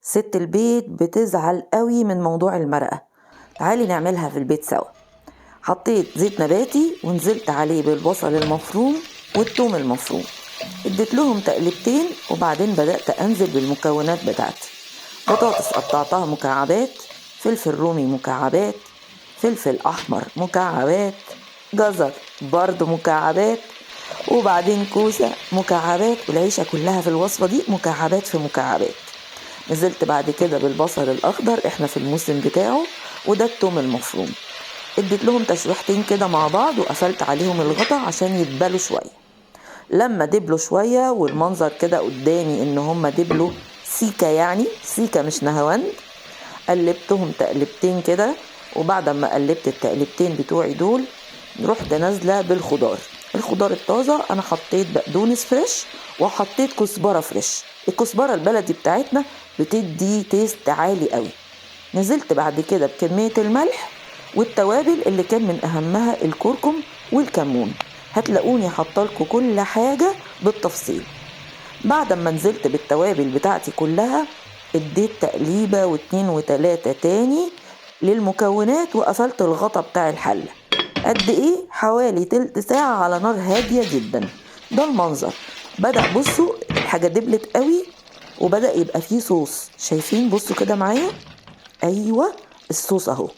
ست البيت بتزعل قوي من موضوع المرقة. تعالي نعملها في البيت سوا. حطيت زيت نباتي ونزلت عليه بالبصل المفروم والثوم المفروم، اديت لهم تقلبتين وبعدين بدأت أنزل بالمكونات بتاعتي. بطاطس قطعتها مكعبات، فلفل رومي مكعبات، فلفل أحمر مكعبات، جزر برضو مكعبات، وبعدين كوسة مكعبات، والعيشة كلها في الوصفة دي مكعبات في مكعبات. نزلت بعد كده بالبصل الأخضر، احنا في الموسم بتاعه، وده التوم المفروم. اديت لهم تشويحتين كده مع بعض وقفلت عليهم الغطا عشان يدبلوا شوية. لما دبلوا شوية والمنظر كده قدامي ان هم دبلوا سيكة، يعني سيكة مش نهوند، قلبتهم تقلبتين كده. وبعد ما قلبت التقلبتين بتوعي دول رحت نازلة بالخضار. الخضار الطازة انا حطيت بقدونس فريش وحطيت كزبرة فريش. الكزبرة البلدي بتاعتنا بتدي تيست عالي قوي. نزلت بعد كده بكمية الملح والتوابل اللي كان من اهمها الكركم والكمون. هتلاقوني حطالكوا كل حاجة بالتفصيل. بعد ما نزلت بالتوابل بتاعتي كلها اديت تقليبة واتنين وتلاتة تاني للمكونات وقفلت الغطا بتاع الحلة. قد ايه؟ حوالي تلت ساعة على نار هادية جدا. ده المنظر. بدأ بصوا الحاجة دبلت قوي وبدأ يبقى فيه صوص. شايفين؟ بصوا كده معايا. ايوه، الصوص اهو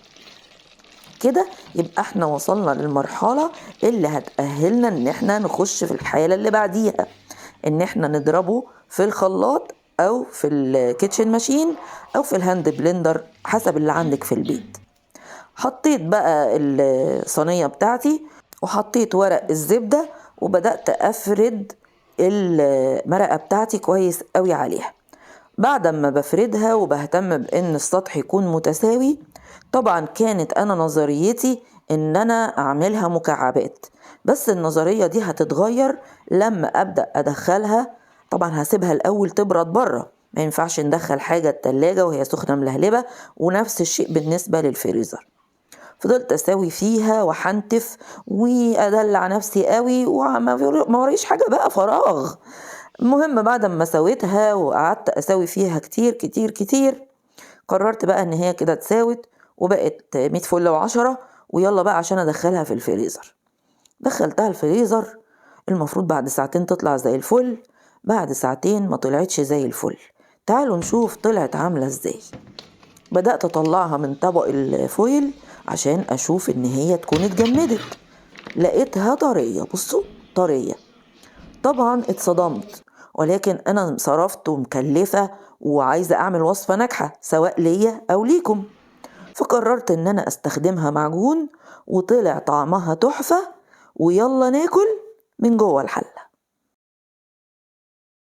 كده. يبقى احنا وصلنا للمرحلة اللي هتأهلنا ان احنا نخش في الحالة اللي بعديها، ان احنا نضربه في الخلاط او في الكيتشن ماشين او في الهاند بلندر حسب اللي عندك في البيت. حطيت بقى الصينية بتاعتي وحطيت ورق الزبدة وبدأت أفرد المرقة بتاعتي كويس قوي عليها. بعد ما بفردها وبهتم بأن السطح يكون متساوي، طبعا كانت أنا نظريتي إن أنا أعملها مكعبات، بس النظرية دي هتتغير لما أبدأ أدخلها. طبعا هسيبها الأول تبرد بره، ما ينفعش ندخل حاجة التلاجة وهي سخنة ملهلبة، ونفس الشيء بالنسبة للفريزر. فضلت اسوي فيها وحنتف وادلع نفسي قوي وما وريش حاجه بقى، فراغ. المهم بعد ما سويتها وقعدت اسوي فيها كتير كتير كتير، قررت بقى ان هي كده اتساوت وبقت 100 فل وعشرة، ويلا بقى عشان ادخلها في الفريزر. دخلتها الفريزر، المفروض بعد ساعتين تطلع زي الفل. بعد ساعتين ما طلعتش زي الفل. تعالوا نشوف طلعت عاملة ازاي. بدأت أطلعها من طبق الفويل عشان أشوف إن هي تكون اتجمدت. لقيتها طرية. بصوا، طرية. طبعا اتصدمت، ولكن أنا صرفت ومكلفة وعايزة أعمل وصفة ناجحة سواء ليا أو ليكم، فقررت إن أنا أستخدمها معجون وطلع طعمها تحفة. ويلا ناكل من جوه الحل.